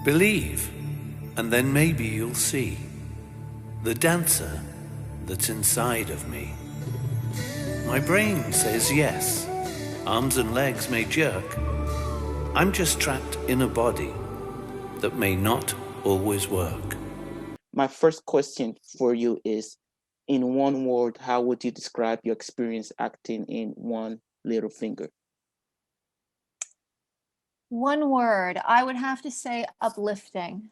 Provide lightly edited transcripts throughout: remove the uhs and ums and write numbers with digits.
Believe, and then maybe you'll see the dancer that's inside of me. My brain says yes. Arms and legs may jerk. I'm just trapped in a body that may not always work. My first question for you is, in one word, how would you describe your experience acting in One Little Finger? One word, I would have to say uplifting.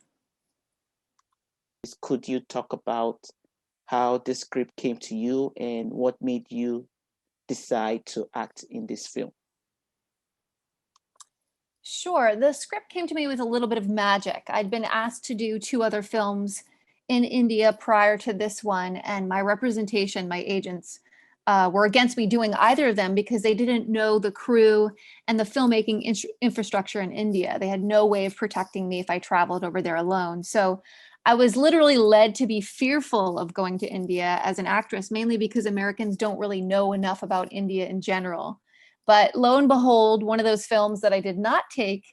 Could you talk about how the script came to you and what made you decide to act in this film? Sure. The script came to me with a little bit of magic. I'd been asked to do 2 other films in India prior to this one, and my representation, my agents, were against me doing either of them because they didn't know the crew and the filmmaking infrastructure in India. They had no way of protecting me if I traveled over there alone. So I was literally led to be fearful of going to India as an actress, mainly because Americans don't really know enough about India in general. But lo and behold, one of those films that I did not take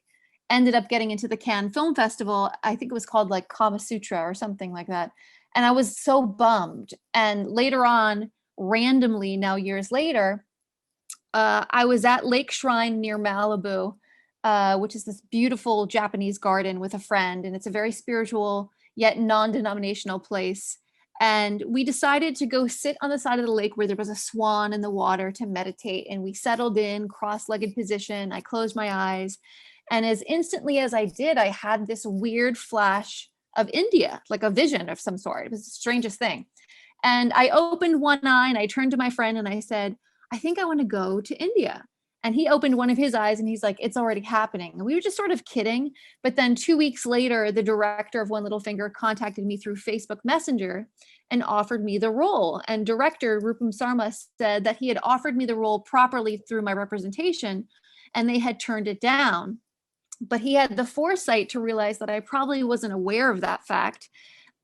ended up getting into the Cannes Film Festival. I think it was called like Kama Sutra or something like that. And I was so bummed. And later on, randomly, now years later, I was at Lake Shrine near Malibu, which is this beautiful Japanese garden with a friend. And it's a very spiritual yet non-denominational place. And we decided to go sit on the side of the lake where there was a swan in the water to meditate. And we settled in, cross-legged position. I closed my eyes. And as instantly as I did, I had this weird flash of India, like a vision of some sort. It was the strangest thing. And I opened one eye and I turned to my friend and I said, I think I want to go to India. And he opened one of his eyes and he's like, it's already happening. And we were just sort of kidding. But then 2 weeks later, the director of One Little Finger contacted me through Facebook Messenger and offered me the role. And director Rupam Sarma said that he had offered me the role properly through my representation and they had turned it down. But he had the foresight to realize that I probably wasn't aware of that fact.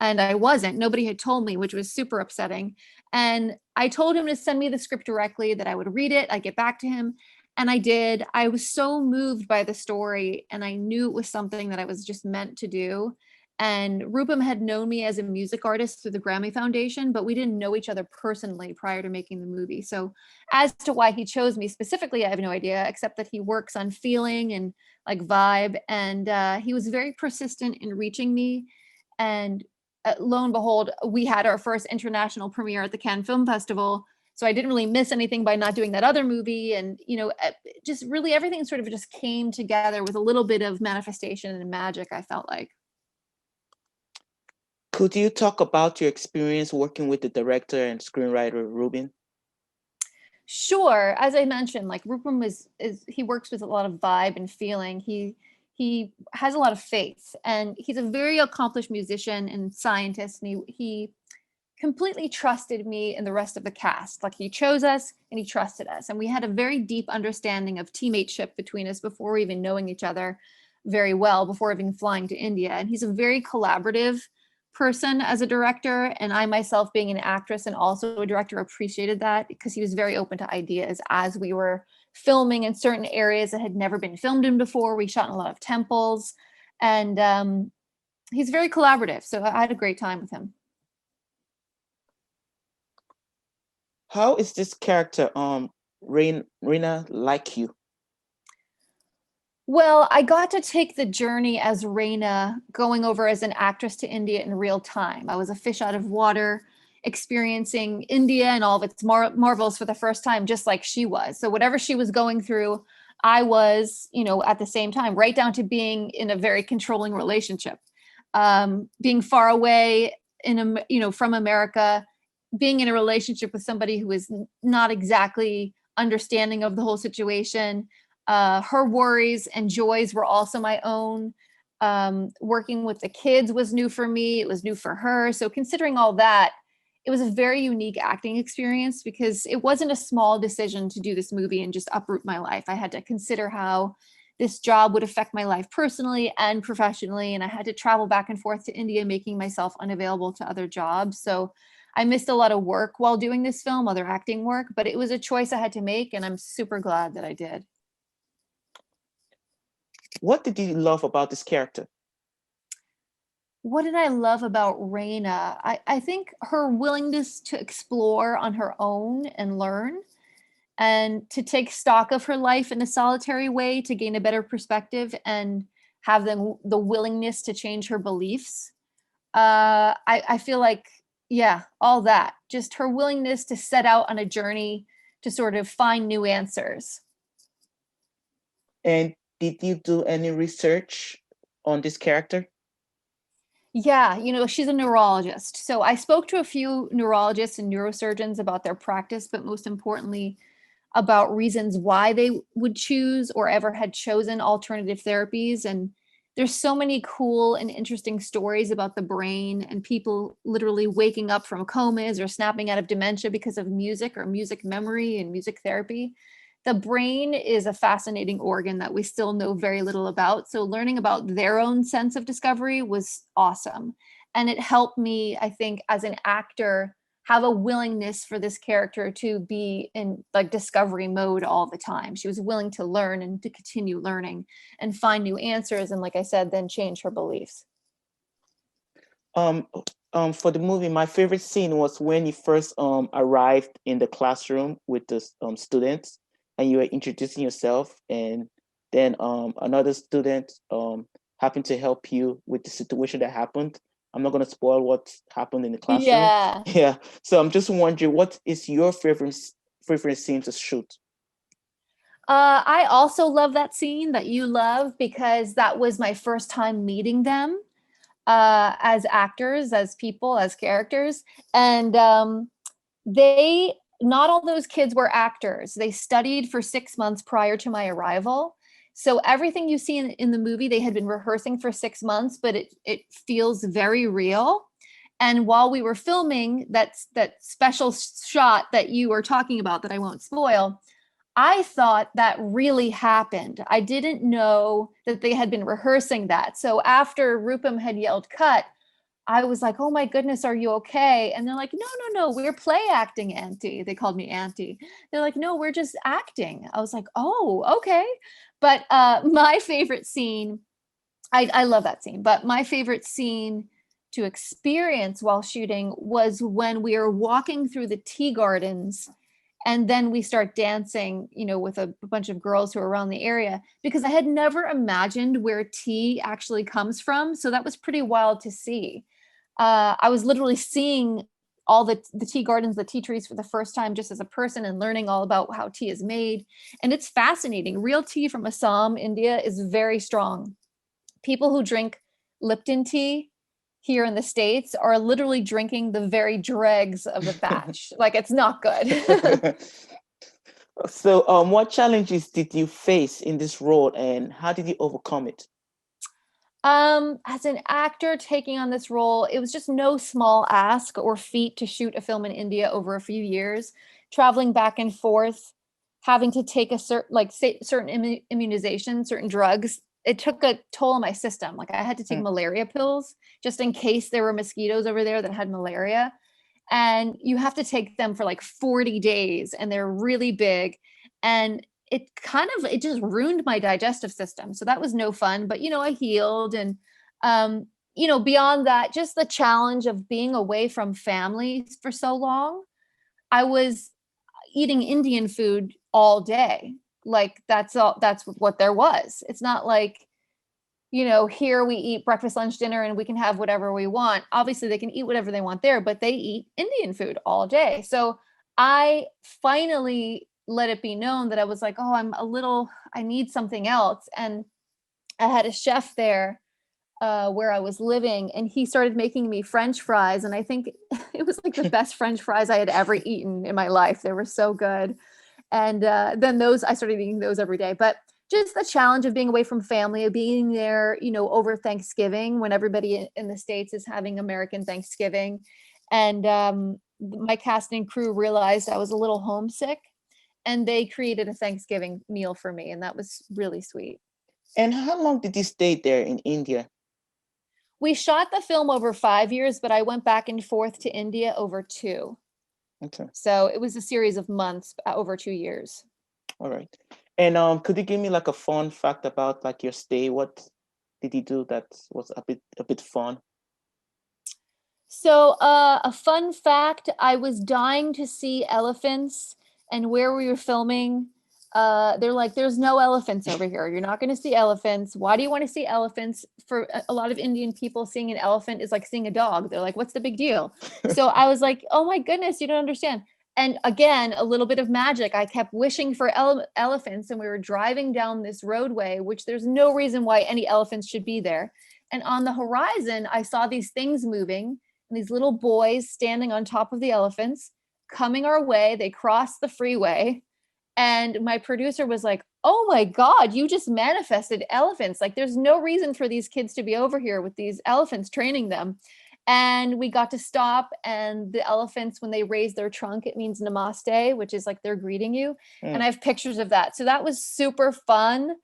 And I wasn't. Nobody had told me, which was super upsetting. And I told him to send me the script directly, that I would read it, I'd get back to him. And I did. I was so moved by the story, and I knew it was something that I was just meant to do. And Rupam had known me as a music artist through the Grammy Foundation, but we didn't know each other personally prior to making the movie. So as to why he chose me specifically, I have no idea, except that he works on feeling and like vibe. And he was very persistent in reaching me. And lo and behold, we had our first international premiere at the Cannes Film Festival. So I didn't really miss anything by not doing that other movie. And, just really everything sort of just came together with a little bit of manifestation and magic, I felt like. Could you talk about your experience working with the director and screenwriter Rubin? Sure. As I mentioned, like Rupam he works with a lot of vibe and feeling. He has a lot of faith, and he's a very accomplished musician and scientist, and he completely trusted me and the rest of the cast. Like he chose us and he trusted us, and we had a very deep understanding of teammateship between us before even knowing each other very well, before even flying to India. And he's a very collaborative person as a director, and I myself, being an actress and also a director, appreciated that because he was very open to ideas as we were filming in certain areas that had never been filmed in before. We shot in a lot of temples, and he's very collaborative. So I had a great time with him. How is this character, Reina, like you? Well, I got to take the journey as Reina, going over as an actress to India in real time. I was a fish out of water, experiencing India and all of its marvels for the first time, just like she was. So whatever she was going through, I was, at the same time, right down to being in a very controlling relationship, being far away from America, being in a relationship with somebody who is not exactly understanding of the whole situation. Her worries and joys were also my own. Working with the kids was new for me. It was new for her. So considering all that, it was a very unique acting experience because it wasn't a small decision to do this movie and just uproot my life. I had to consider how this job would affect my life personally and professionally. And I had to travel back and forth to India, making myself unavailable to other jobs. So I missed a lot of work while doing this film, other acting work, but it was a choice I had to make. And I'm super glad that I did. What did you love about this character? what did I love about Raina? I think her willingness to explore on her own and learn, and to take stock of her life in a solitary way to gain a better perspective and have the willingness to change her beliefs. I feel like, yeah, all that. Just her willingness to set out on a journey to sort of find new answers. And did you do any research on this character? Yeah, she's a neurologist. So I spoke to a few neurologists and neurosurgeons about their practice, but most importantly, about reasons why they would choose or ever had chosen alternative therapies. And there's so many cool and interesting stories about the brain and people literally waking up from comas or snapping out of dementia because of music or music memory and music therapy. The brain is a fascinating organ that we still know very little about. So learning about their own sense of discovery was awesome. And it helped me, I think, as an actor, have a willingness for this character to be in like discovery mode all the time. She was willing to learn and to continue learning and find new answers. And like I said, then change her beliefs. For the movie, my favorite scene was when you first arrived in the classroom with the students, and you were introducing yourself, and then another student happened to help you with the situation that happened. I'm not going to spoil what happened in the classroom. Yeah. Yeah. So I'm just wondering, what is your favorite scene to shoot? I also love that scene that you love because that was my first time meeting them as actors, as people, as characters. And not all those kids were actors. They studied for 6 months prior to my arrival. So everything you see in the movie, they had been rehearsing for 6 months, but it feels very real. And while we were filming that special shot that you were talking about that I won't spoil, I thought that really happened. I didn't know that they had been rehearsing that. So after Rupam had yelled cut, I was like, oh my goodness, are you okay? And they're like, no, we're play acting, Auntie. They called me Auntie. They're like, no, we're just acting. I was like, oh, okay. But my favorite scene, I love that scene, but my favorite scene to experience while shooting was when we were walking through the tea gardens and then we start dancing, with a bunch of girls who are around the area, because I had never imagined where tea actually comes from. So that was pretty wild to see. I was literally seeing all the tea gardens, the tea trees for the first time, just as a person, and learning all about how tea is made. And it's fascinating. Real tea from Assam, India is very strong. People who drink Lipton tea here in the States are literally drinking the very dregs of the thatch. Like, it's not good. So, what challenges did you face in this role, and how did you overcome it? As an actor taking on this role, it was just no small ask or feat to shoot a film in India over a few years, traveling back and forth, having to take certain immunizations, certain drugs. It took a toll on my system. Like, I had to take malaria pills just in case there were mosquitoes over there that had malaria. And you have to take them for like 40 days, and they're really big. And it just ruined my digestive system. So that was no fun, but I healed. And beyond that, just the challenge of being away from family for so long. I was eating Indian food all day. Like, that's what there was. It's not like, here we eat breakfast, lunch, dinner, and we can have whatever we want. Obviously, they can eat whatever they want there, but they eat Indian food all day. So I finally let it be known that I was like, oh, I need something else. And I had a chef there where I was living, and he started making me French fries. And I think it was like the best French fries I had ever eaten in my life. They were so good. And then I started eating those every day. But just the challenge of being away from family, of being there, over Thanksgiving when everybody in the States is having American Thanksgiving. And my cast and crew realized I was a little homesick, and they created a Thanksgiving meal for me. And that was really sweet. And how long did you stay there in India? We shot the film over 5 years, but I went back and forth to India over 2. Okay. So it was a series of months over 2 years. All right. And could you give me like a fun fact about like your stay? What did you do that was a bit fun? So, a fun fact, I was dying to see elephants, and where we were filming, they're like, there's no elephants over here. You're not going to see elephants. Why do you want to see elephants? For a lot of Indian people, seeing an elephant is like seeing a dog. They're like, what's the big deal? So I was like, oh my goodness, you don't understand. And again, a little bit of magic. I kept wishing for elephants, and we were driving down this roadway, which there's no reason why any elephants should be there. And on the horizon, I saw these things moving, and these little boys standing on top of the elephants coming our way. They crossed the freeway. And my producer was like, oh my God, you just manifested elephants. Like, there's no reason for these kids to be over here with these elephants training them. And we got to stop, and the elephants, when they raise their trunk, it means namaste, which is like they're greeting you. And I have pictures of that. So that was super fun.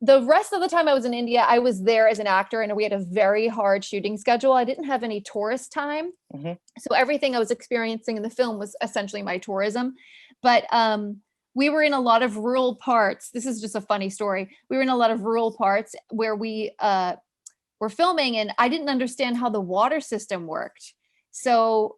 The rest of the time I was in India, I was there as an actor, and we had a very hard shooting schedule. I didn't have any tourist time. So everything I was experiencing in the film was essentially my tourism. But we were in a lot of rural parts. This is just a funny story. We were in a lot of rural parts where we were filming, and I didn't understand how the water system worked. So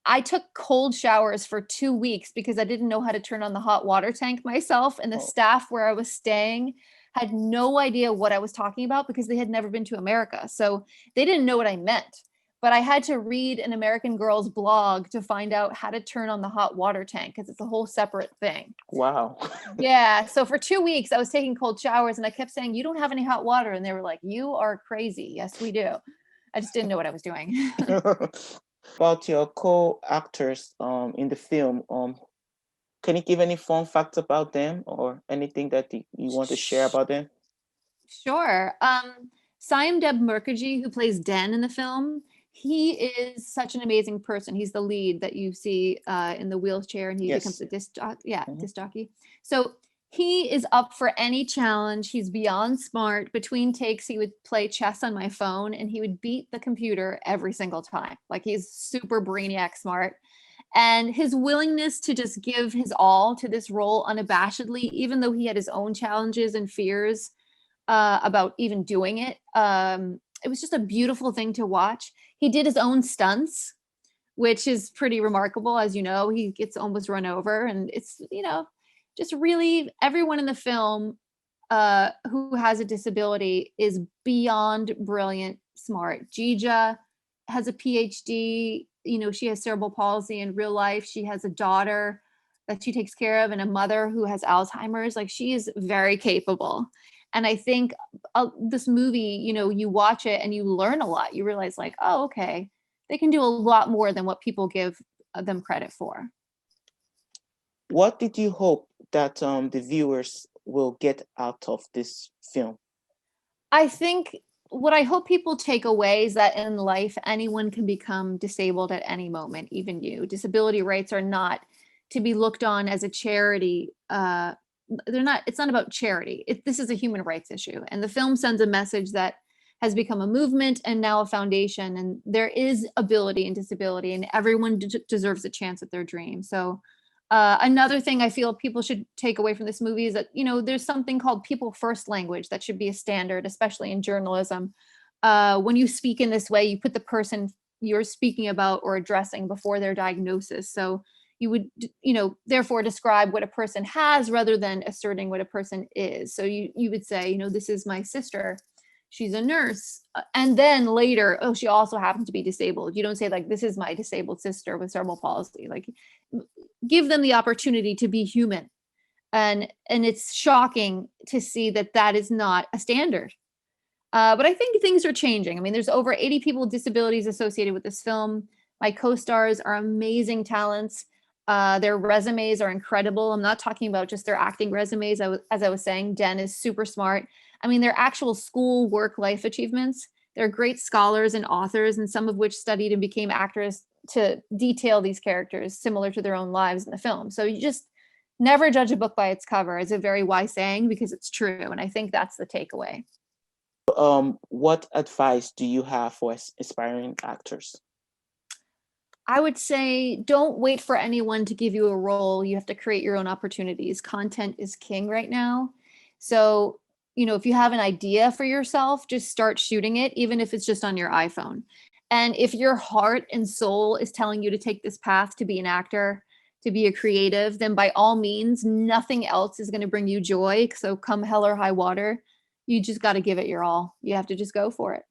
I took cold showers for 2 weeks because I didn't know how to turn on the hot water tank myself. And the staff where I was staying had no idea what I was talking about because they had never been to America. So they didn't know what I meant. But I had to read an American girl's blog to find out how to turn on the hot water tank because it's a whole separate thing. Wow. Yeah. So for 2 weeks, I was taking cold showers, and I kept saying, you don't have any hot water. And they were like, you are crazy. Yes, we do. I just didn't know what I was doing. About your co-actors in the film, can you give any fun facts about them or anything that you want to share about them? Sure. Deb Mukherjee, who plays Den in the film, he is such an amazing person. He's the lead that you see in the wheelchair, and he becomes a disc jockey. So he is up for any challenge. He's beyond smart. Between takes, he would play chess on my phone, and he would beat the computer every single time. Like, he's super brainiac smart. And his willingness to just give his all to this role unabashedly, even though he had his own challenges and fears about even doing it. It was just a beautiful thing to watch. He did his own stunts, which is pretty remarkable. As you know, he gets almost run over, and it's, just really everyone in the film who has a disability is beyond brilliant smart. Jija has a PhD. She has cerebral palsy in real life. She has a daughter that she takes care of and a mother who has Alzheimer's. Like, she is very capable. And I think this movie, you watch it and you learn a lot. You realize, like, oh, okay, they can do a lot more than what people give them credit for. What did you hope that the viewers will get out of this film? I think what I hope people take away is that in life, anyone can become disabled at any moment, even you. Disability rights are not to be looked on as a charity. It's not about charity. This is a human rights issue. And the film sends a message that has become a movement and now a foundation. And there is ability in disability, and everyone deserves a chance at their dream. So another thing I feel people should take away from this movie is that, there's something called people first language that should be a standard, especially in journalism. When you speak in this way, you put the person you're speaking about or addressing before their diagnosis. So you would, therefore describe what a person has rather than asserting what a person is. So you would say, this is my sister. She's a nurse. And then later, oh, she also happens to be disabled. You don't say, like, this is my disabled sister with cerebral palsy. Like, give them the opportunity to be human. And it's shocking to see that is not a standard. But I think things are changing. I mean, there's over 80 people with disabilities associated with this film. My co-stars are amazing talents. Their resumes are incredible. I'm not talking about just their acting resumes. As I was saying, Den is super smart. I mean, their actual school, work, life achievements. They're great scholars and authors, and some of which studied and became actors to detail these characters similar to their own lives in the film. So you just never judge a book by its cover. It's a very wise saying because it's true. And I think that's the takeaway. What advice do you have for aspiring actors? I would say don't wait for anyone to give you a role. You have to create your own opportunities. Content is king right now. So, if you have an idea for yourself, just start shooting it, even if it's just on your iPhone. And if your heart and soul is telling you to take this path to be an actor, to be a creative, then by all means, nothing else is going to bring you joy. So come hell or high water, you just got to give it your all. You have to just go for it.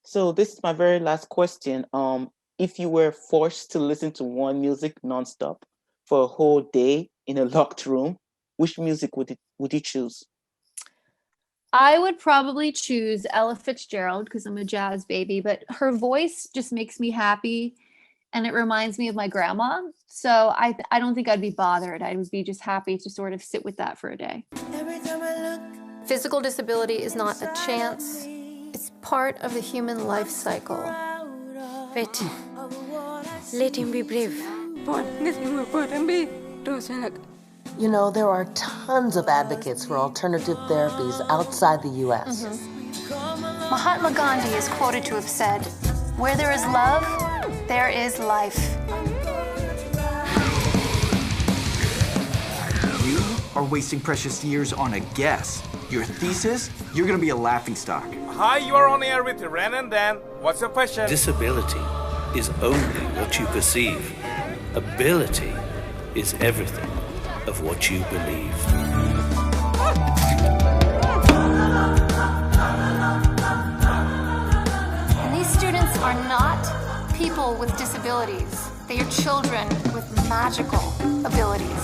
So this is my very last question. If you were forced to listen to one music nonstop for a whole day in a locked room, which music would you choose? I would probably choose Ella Fitzgerald because I'm a jazz baby, but her voice just makes me happy and it reminds me of my grandma. So I don't think I'd be bothered. I would be just happy to sort of sit with that for a day. Physical disability is not a chance. It's part of the human life cycle. Wait. Let him be brave. You know, there are tons of advocates for alternative therapies outside the U.S. Mahatma Gandhi is quoted to have said, "Where there is love, there is life." You are wasting precious years on a guess. Your thesis, you're gonna be a laughingstock. Hi, you are on air with Ren and Dan. What's your question? Disability is only what you perceive. Ability is everything of what you believe. And these students are not people with disabilities. They are children with magical abilities.